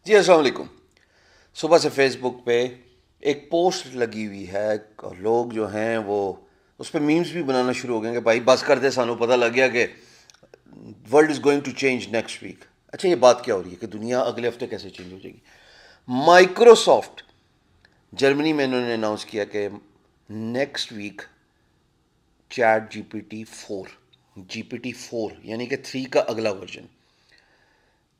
जी अस्सलाम वालेकुम। सुबह से फेसबुक पे एक पोस्ट लगी हुई है और लोग जो हैं वो उस पर मीम्स भी बनाना शुरू हो गए कि भाई बस कर दे, सानू पता लग गया कि world is going to change next week. अच्छा, ये बात क्या हो रही है कि दुनिया अगले हफ्ते कैसे चेंज हो जाएगी? माइक्रोसॉफ्ट जर्मनी में इन्होंने अनाउंस किया कि नेक्स्ट वीक चैट जीपीटी 4 यानी कि 3 का अगला वर्जन,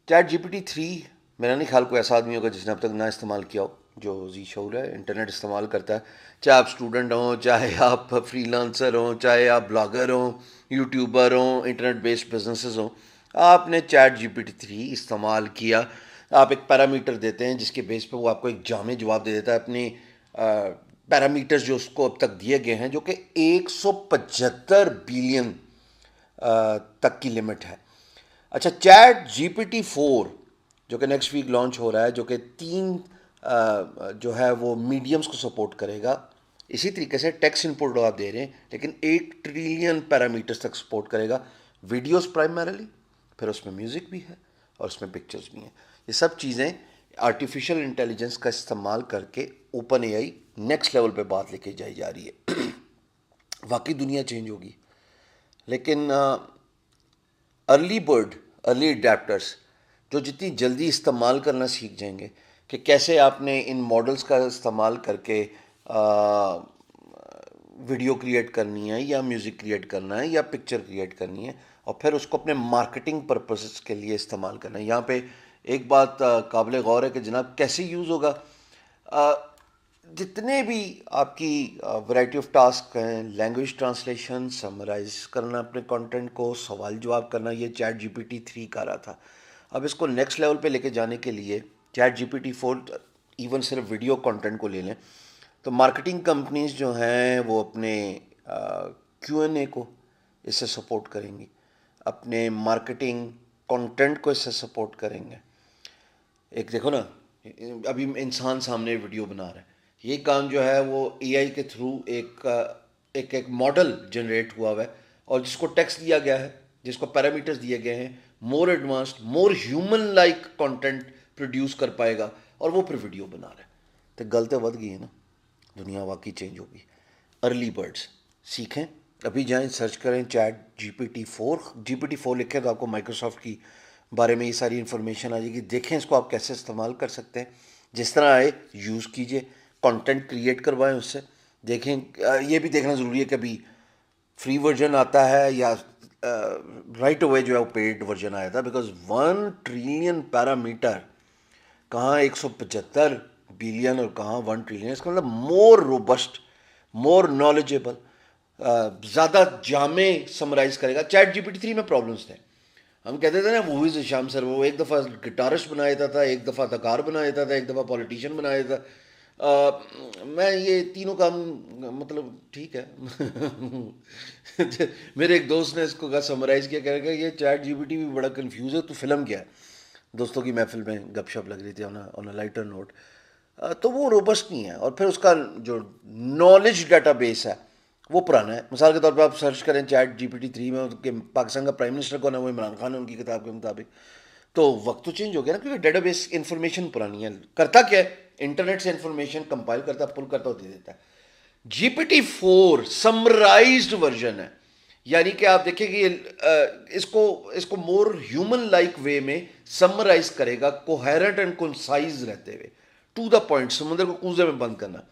चैट जीपीटी 3, मेरा नहीं ख्याल कोई ऐसा आदमी होगा जिसने अब तक ना इस्तेमाल किया हो जो जी शऊर है, इंटरनेट इस्तेमाल करता है। चाहे आप स्टूडेंट हों, चाहे आप फ्रीलांसर हों, चाहे आप ब्लॉगर हों, यूट्यूबर हों, इंटरनेट बेस्ड बिजनेसेस हों, आपने चैट जीपीटी 3 इस्तेमाल किया। आप एक पैरामीटर देते हैं जिसके बेस पे वो आपको एक जामे जवाब दे देता है अपनी पैरामीटर्स जो उसको अब तक दिए गए हैं, जो कि 175 बिलियन तक की लिमिट है। अच्छा, चैट जीपीटी 4 जो कि नेक्स्ट वीक लॉन्च हो रहा है, जो कि 3 जो है वो मीडियम्स को सपोर्ट करेगा। इसी तरीके से टेक्स्ट इनपुट आप दे रहे हैं लेकिन 1 ट्रिलियन पैरामीटर्स तक सपोर्ट करेगा। वीडियोस प्राइमरली, फिर उसमें म्यूज़िक भी है और उसमें पिक्चर्स भी हैं। ये सब चीज़ें आर्टिफिशियल इंटेलिजेंस का इस्तेमाल करके ओपन एआई नेक्स्ट लेवल पे बात लेके जाई जा रही है। वाकई दुनिया चेंज होगी, लेकिन अर्ली बर्ड, अर्ली अडेप्टर्स जो जितनी जल्दी इस्तेमाल करना सीख जाएंगे कि कैसे आपने इन मॉडल्स का इस्तेमाल करके वीडियो क्रिएट करनी है या म्यूज़िक क्रिएट करना है या पिक्चर क्रिएट करनी है और फिर उसको अपने मार्केटिंग पर्पसेस के लिए इस्तेमाल करना है। यहाँ पे एक बात काबिल गौर है कि जनाब कैसे यूज़ होगा। जितने भी आपकी वैरायटी ऑफ टास्क हैं, लैंग्वेज ट्रांसलेशन, समराइज करना अपने कंटेंट को, सवाल जवाब करना, ये चैट जीपीटी 3 कर रहा था। अब इसको नेक्स्ट लेवल पे लेके जाने के लिए चैट जीपीटी 4, इवन सिर्फ वीडियो कंटेंट को ले लें तो मार्केटिंग कंपनीज जो हैं वो अपने क्यूएनए को इससे सपोर्ट करेंगी, अपने मार्केटिंग कंटेंट को इससे सपोर्ट करेंगे। एक देखो ना, अभी इंसान सामने वीडियो बना रहा है, ये काम जो है वो एआई के थ्रू एक मॉडल जनरेट हुआ है और जिसको टेक्स्ट दिया गया है, जिसको पैरामीटर्स दिए गए हैं, more advanced, more human like content produce कर पाएगा और वो फिर वीडियो बना रहा है। तो गलती बढ़ गई है ना, दुनिया वाकई चेंज होगी। अर्ली बर्ड्स सीखें, अभी जाएं सर्च करें चैट जीपीटी 4 लिखें तो आपको माइक्रोसॉफ्ट की बारे में ये सारी इन्फॉर्मेशन आ जाएगी। देखें इसको आप कैसे इस्तेमाल कर सकते हैं, जिस तरह आए यूज़ कीजिए, कंटेंट क्रिएट करवाएं उससे। देखें, ये भी देखना ज़रूरी है कि अभी फ्री वर्जन आता है या राइट अवे जो है वो पेड वर्जन आया था, बिकॉज 1 ट्रिलियन पैरामीटर, कहाँ 175 बिलियन और कहाँ 1 ट्रिलियन। इसका मतलब मोर रोबस्ट, मोर नॉलेजेबल, ज़्यादा जामे समराइज करेगा। चैट जीपीटी 3 में प्रॉब्लम्स थे, हम कहते थे ना वो इज श्याम सर, वो एक दफ़ा गिटारिस्ट बना देता था, एक दफ़ा अदाकार बना देता था, एक दफ़ा पॉलिटिशियन बना देता था। मैं ये तीनों काम, मतलब ठीक है। मेरे एक दोस्त ने इसको कहा, समराइज़ किया, कह रहा ये चैट जीपीटी भी बड़ा कंफ्यूज है, तो फिल्म क्या है। दोस्तों की महफिल में गपशप लग रही थी ऑन अ लाइटर नोट। तो वो रोबस्ट नहीं है और फिर उसका जो नॉलेज डाटाबेस है वो पुराना है। मिसाल के तौर पे आप सर्च करें चैट जीपीटी 3 में कि पाकिस्तान का प्राइम मिनिस्टर कौन है, वो इमरान खान है उनकी किताब के मुताबिक। तो वक्त तो चेंज हो गया ना, क्योंकि डेटाबेस इंफॉर्मेशन पुरानी है। करता क्या है, इंटरनेट से इंफॉर्मेशन कंपाइल करता, पुल करता, दे देता है। जीपीटी 4 समराइज्ड वर्जन है, यानी कि आप देखिए कि इसको इसको मोर ह्यूमन लाइक वे में समराइज करेगा, कोहेरेंट एंड कंसाइज रहते हुए, टू द पॉइंट, समुद्र को कूजे में बंद करना।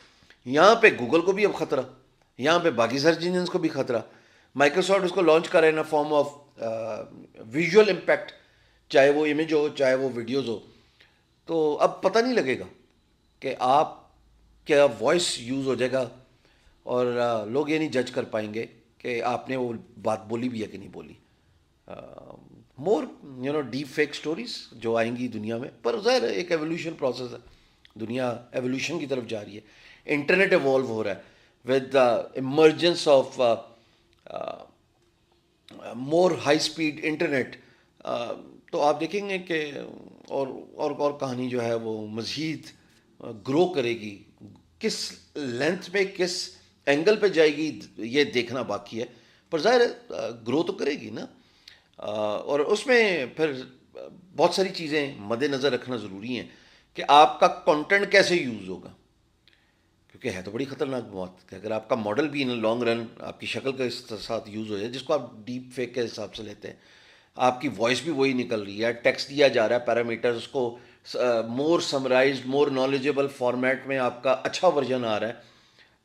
यहाँ पे गूगल को भी अब खतरा, यहाँ पे बाकी सर्च इंजन को भी खतरा। माइक्रोसॉफ्ट इसको लॉन्च कर रहे हैं in form of visual impact, चाहे वो इमेज हो चाहे वो वीडियोज़ हो। तो अब पता नहीं लगेगा कि आप क्या वॉइस यूज़ हो जाएगा और लोग ये नहीं जज कर पाएंगे कि आपने वो बात बोली भी है कि नहीं बोली। मोर डीप फेक स्टोरीज जो आएंगी दुनिया में, पर ज़ाहिर है एक एवोल्यूशन प्रोसेस है, दुनिया एवोल्यूशन की तरफ जा रही है, इंटरनेट एवॉल्व हो रहा है with the emergence of more high speed internet. तो आप देखेंगे कि और कहानी जो है वो मज़ीद ग्रो करेगी, किस लेंथ पे, किस एंगल पे जाएगी, ये देखना बाकी है, पर ज़ाहिर है ग्रो तो करेगी ना। और उसमें फिर बहुत सारी चीज़ें मद्देनज़र रखना ज़रूरी हैं कि आपका कंटेंट कैसे यूज़ होगा, क्योंकि है तो बड़ी ख़तरनाक बात कि अगर आपका मॉडल भी इन लॉन्ग रन आपकी शक्ल के साथ यूज़ हो जाए, जिसको आप डीप फेक के हिसाब से लेते हैं, आपकी वॉइस भी वही निकल रही है, टेक्स्ट दिया जा रहा है, पैरामीटर्स उसको मोर समराइज्ड मोर नॉलेजेबल फॉर्मेट में आपका अच्छा वर्जन आ रहा है।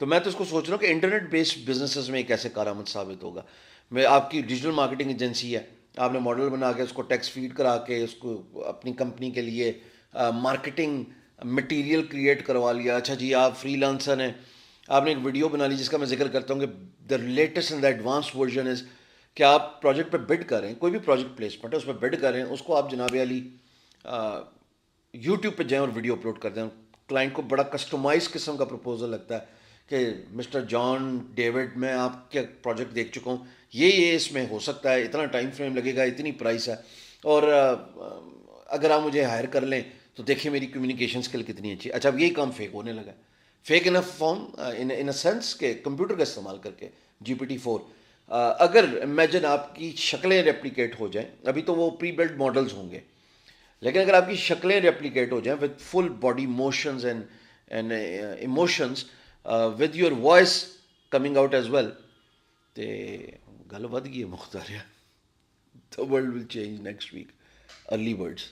तो मैं तो इसको सोच रहा हूँ कि इंटरनेट बेस्ड बिजनेसेस में एक कैसे कारआमद साबित होगा। मैं आपकी डिजिटल मार्केटिंग एजेंसी है, आपने मॉडल बना के उसको टेक्स्ट फीड करा के उसको अपनी कंपनी के लिए मार्केटिंग मटेरियल क्रिएट करवा लिया। अच्छा जी, आप फ्रीलांसर हैं, आपने एक वीडियो बना ली जिसका मैं जिक्र करता हूँ कि the latest and the advance version is कि आप प्रोजेक्ट पे बिड करें, कोई भी प्रोजेक्ट प्लेसमेंट है उस पर बिड करें, उसको आप जनाब अली यूट्यूब पे जाएं और वीडियो अपलोड कर दें। क्लाइंट को बड़ा कस्टमाइज किस्म का प्रपोजल लगता है कि मिस्टर जॉन डेविड, मैं आपके प्रोजेक्ट देख चुका हूँ, ये इसमें हो सकता है, इतना टाइम फ्रेम लगेगा, इतनी प्राइस है, और अगर आप मुझे हायर कर लें तो देखिए मेरी कम्युनिकेशन स्किल कितनी अच्छी। अच्छा, अब यही काम फेक होने लगा, fake in a form in a sense के कंप्यूटर का इस्तेमाल करके GPT-4। अगर इमेजिन आपकी शक्लें रेप्लिकेट हो जाएं, अभी तो वो प्री बिल्ड मॉडल्स होंगे, लेकिन अगर आपकी शक्लें रेप्लिकेट हो जाएं with full body motions and emotions with your voice coming out as well, तो गल वध गई है Mukhtar. The world will change next week. Early birds.